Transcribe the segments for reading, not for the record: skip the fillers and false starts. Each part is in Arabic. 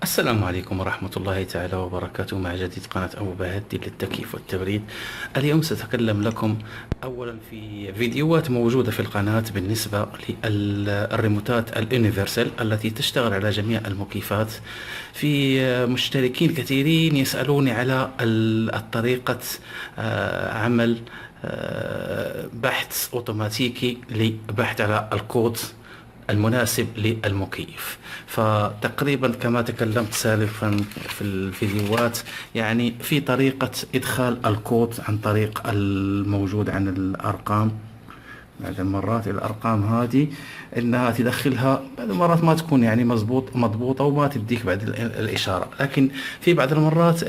السلام عليكم ورحمة الله تعالى وبركاته، مع جديد قناة أبو بهدي للتكييف والتبريد. اليوم سأتكلم لكم أولا في فيديوهات موجودة في القناة بالنسبة للريموتات اليونيفرسال التي تشتغل على جميع المكيفات. في مشتركين كثيرين يسألوني على الطريقة عمل بحث أوتوماتيكي لبحث على الكود المناسب للمكيف. فتقريبا كما تكلمت سالفا في الفيديوهات، يعني في طريقة إدخال الكود عن طريق الموجود عن الأرقام. بعض المرات الأرقام هذه إنها تدخلها، بعض المرات ما تكون يعني مضبوطة وما تديك بعد الإشارة، لكن في بعض المرات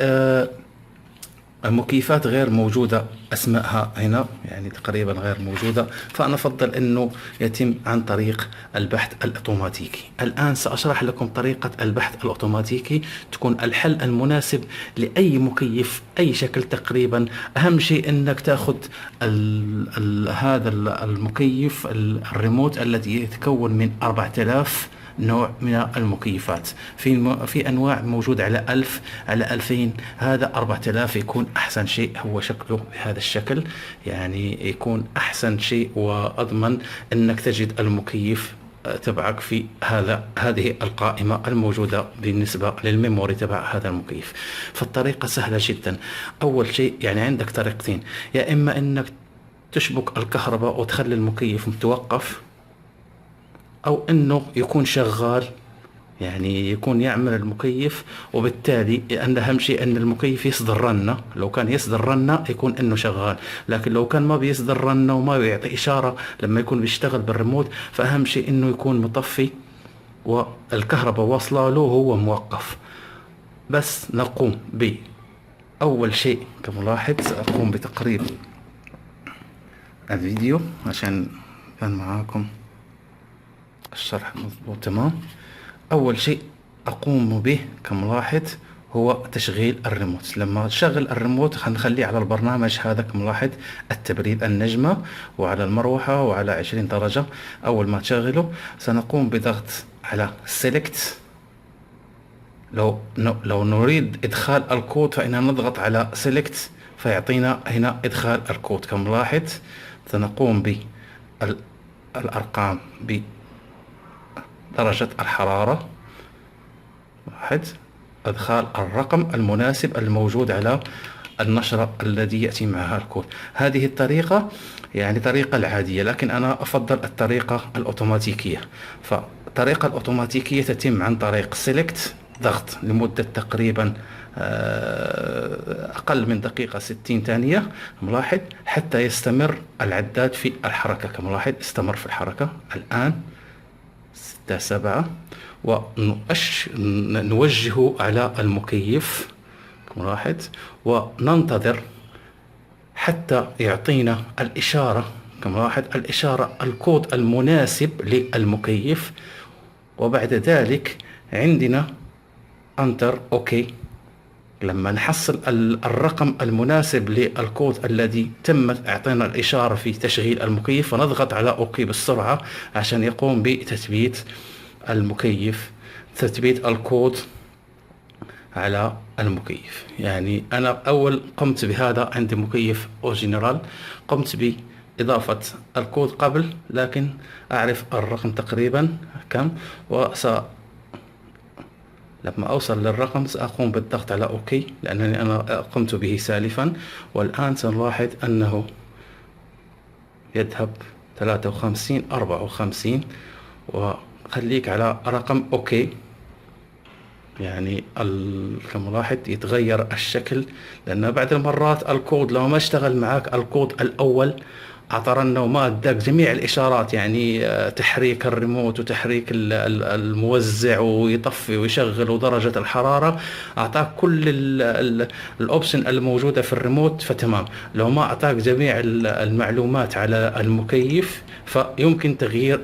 المكيفات غير موجودة، أسمائها هنا يعني تقريبا غير موجودة، فأنا أفضل أنه يتم عن طريق البحث الأوتوماتيكي. الآن سأشرح لكم طريقة البحث الأوتوماتيكي، تكون الحل المناسب لأي مكيف أي شكل تقريبا. أهم شيء أنك تأخذ هذا المكيف الريموت الذي يتكون من 4000 نوع من المكيفات. في أنواع موجودة على 1000 على 2000. هذا 4000 يكون أحسن شيء، هو شكله بهذا الشكل، يعني يكون أحسن شيء وأضمن أنك تجد المكيف تبعك في هذه القائمة الموجودة بالنسبة للميموري تبع هذا المكيف. فالطريقة سهلة جدا. أول شيء يعني عندك طريقتين، يا إما أنك تشبك الكهرباء وتخلي المكيف متوقف، أو أنه يكون شغال، يعني يكون يعمل المكيف، وبالتالي أن أهم شيء أن المكيف يصدر رنة. لو كان يصدر رنة يكون أنه شغال، لكن لو كان ما بيصدر رنة وما بيعطي إشارة لما يكون بيشتغل بالريموت، فأهم شيء أنه يكون مطفي والكهرباء واصلة له وهو موقف. بس نقوم بأول شيء كملاحظ، سأقوم بتقريب الفيديو عشان كان معاكم الشرح مضبوط تمام. أول شيء أقوم به كملاحظ هو تشغيل الريموت. لما تشغل الريموت هنخليه على البرنامج هذا كملاحظ، التبريد النجمة، وعلى المروحة وعلى 20 درجة. أول ما تشغله سنقوم بضغط على Select. لو نريد إدخال الكود فإننا نضغط على Select فيعطينا هنا إدخال الكود. كملاحظ سنقوم بالأرقام درجة الحرارة، واحد، إدخال الرقم المناسب الموجود على النشرة الذي يأتي معها الكود. هذه الطريقة يعني طريقة العادية، لكن أنا أفضل الطريقة الأوتوماتيكية. فالطريقة الأوتوماتيكية تتم عن طريق Select، ضغط لمدة تقريبا أقل من دقيقة 60 ثانية ملاحظ، حتى يستمر العداد في الحركة. كملاحظ استمر في الحركة الآن 6 7، ونوجهه على المكيف كملاحظ، وننتظر حتى يعطينا الإشارة. كملاحظ الإشارة الكود المناسب للمكيف، وبعد ذلك عندنا انتر اوكي. لما نحصل الرقم المناسب للكود الذي تم اعطينا الإشارة في تشغيل المكيف، فنضغط على اوكي بسرعة عشان يقوم بتثبيت المكيف، تثبيت الكود على المكيف. يعني أنا أول قمت بهذا عندي مكيف أورجينال، قمت بإضافة الكود قبل، لكن أعرف الرقم تقريبا كم، لما أوصل للرقم سأقوم بالضغط على أوكي لأنني أنا قمت به سالفا. والآن سنلاحظ أنه يذهب 53 54، وخليك على رقم أوكي. يعني كملاحظ يتغير الشكل، لأن بعد المرات الكود لو ما اشتغل معك الكود الأول اعترنا وما اداك جميع الاشارات، يعني تحريك الريموت وتحريك الموزع ويطفي ويشغل ودرجة الحرارة، اعطاك كل الاوبشن الموجودة في الريموت فتمام. لو ما اعطاك جميع المعلومات على المكيف فيمكن تغيير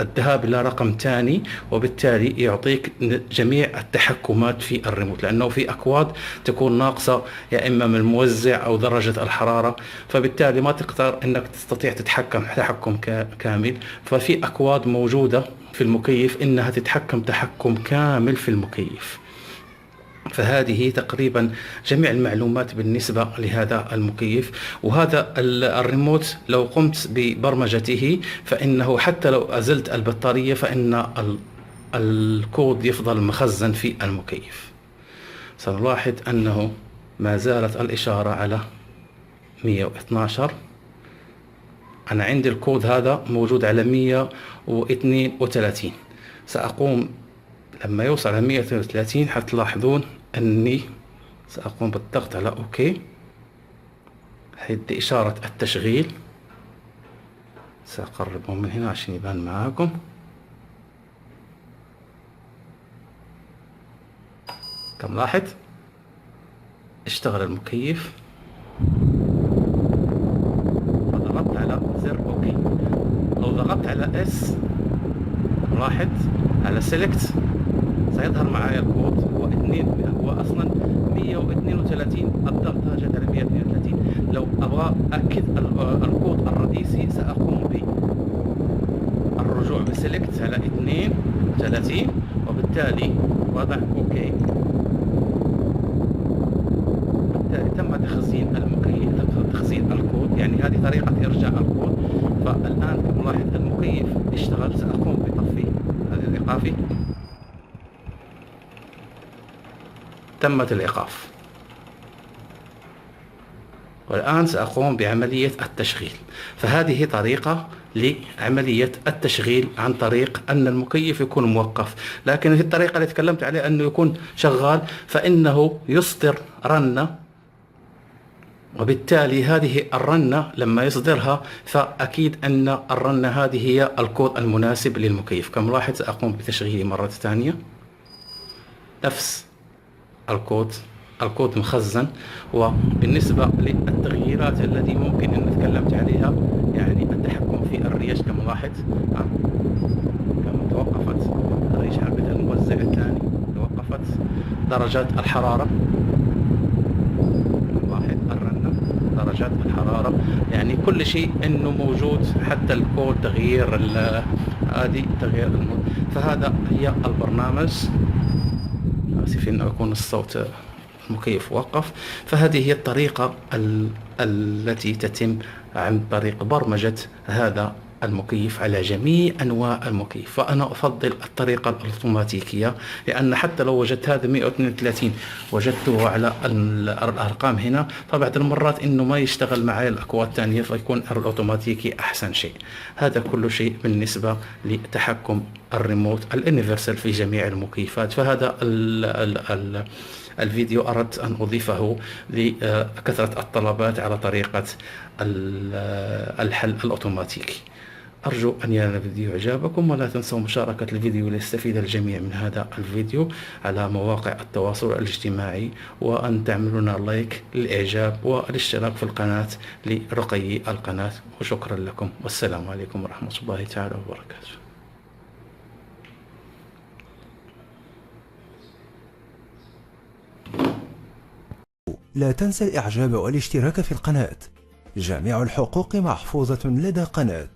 الذهاب إلى رقم ثاني، وبالتالي يعطيك جميع التحكمات في الريموت، لأنه في أكواد تكون ناقصة يا إما من الموزع أو درجة الحرارة، فبالتالي ما تقدر أنك تستطيع تتحكم تحكم كامل. ففي أكواد موجودة في المكيف إنها تتحكم تحكم كامل في المكيف. فهذه تقريبا جميع المعلومات بالنسبة لهذا المكيف. وهذا الريموت لو قمت ببرمجته فإنه حتى لو أزلت البطارية فإن الكود يفضل مخزن في المكيف. سنلاحظ أنه ما زالت الإشارة على 112. أنا عندي الكود هذا موجود على 132. سأقوم لما يوصل على 132 حتلاحظون أني سأقوم بالضغط على أوكي. هذه إشارة التشغيل، سأقربه من هنا عشان يبان معاكم. كم لاحظ اشتغل المكيف. فضغطت على زر اوكي. لو ضغطت على اس لاحظ على سيلكت سيظهر معايا الكود هو اصلا 132. الضغط جت على 132. لو ابغى اكد الكود الرئيسي ساقوم بالرجوع بسيلكت على 32 وبالتالي وضع اوكي. تم تخزين المكيف، تخزين الكود، يعني هذه طريقة إرجاع الكود. فالآن نلاحظ المكيف اشتغل. سأقوم بتطفيه هذا الإيقافي. تمت الإيقاف. والآن سأقوم بعملية التشغيل. فهذه طريقة لعملية التشغيل عن طريق أن المكيف يكون موقف. لكن في الطريقة اللي تكلمت عليها أنه يكون شغال فإنه يصدر رنة، وبالتالي هذه الرنة لما يصدرها فأكيد أن الرنة هذه هي الكود المناسب للمكيف. كما لاحظ سأقوم بتشغيله مرة ثانية. نفس الكود مخزن. وبالنسبة للتغييرات التي ممكن أن تكلمت عليها، يعني التحكم في الريش كما لاحظ كما توقفت الريش حقت الموزع الثاني، توقفت درجات الحرارة. لاحظ الرنة، درجات الحرارة، يعني كل شيء انه موجود، حتى الكود تغيير هذه تغيير المود. فهذا هي البرنامج. اسف ان يكون الصوت المكيف وقف. فهذه هي الطريقة التي تتم عن طريق برمجة هذا المكيف على جميع أنواع المكيف. فأنا أفضل الطريقة الأوتوماتيكية، لأن حتى لو وجدت هذا 132 وجدته على الأرقام هنا، فبعض المرات إنه ما يشتغل معي الأكواد الثانية، فيكون الأوتوماتيكي أحسن شيء. هذا كل شيء بالنسبة لتحكم الريموت اليونيفرسال في جميع المكيفات. فهذا الفيديو أردت أن أضيفه لكثرة الطلبات على طريقة الحل الأوتوماتيكي. أرجو أن ينال الفيديو إعجابكم، ولا تنسوا مشاركة الفيديو ليستفيد الجميع من هذا الفيديو على مواقع التواصل الاجتماعي، وأن تعملون لايك للإعجاب والاشتراك في القناة لرقي القناة. وشكرا لكم، والسلام عليكم ورحمة الله تعالى وبركاته. لا تنسى الإعجاب والاشتراك في القناة. جميع الحقوق محفوظة لدى قناة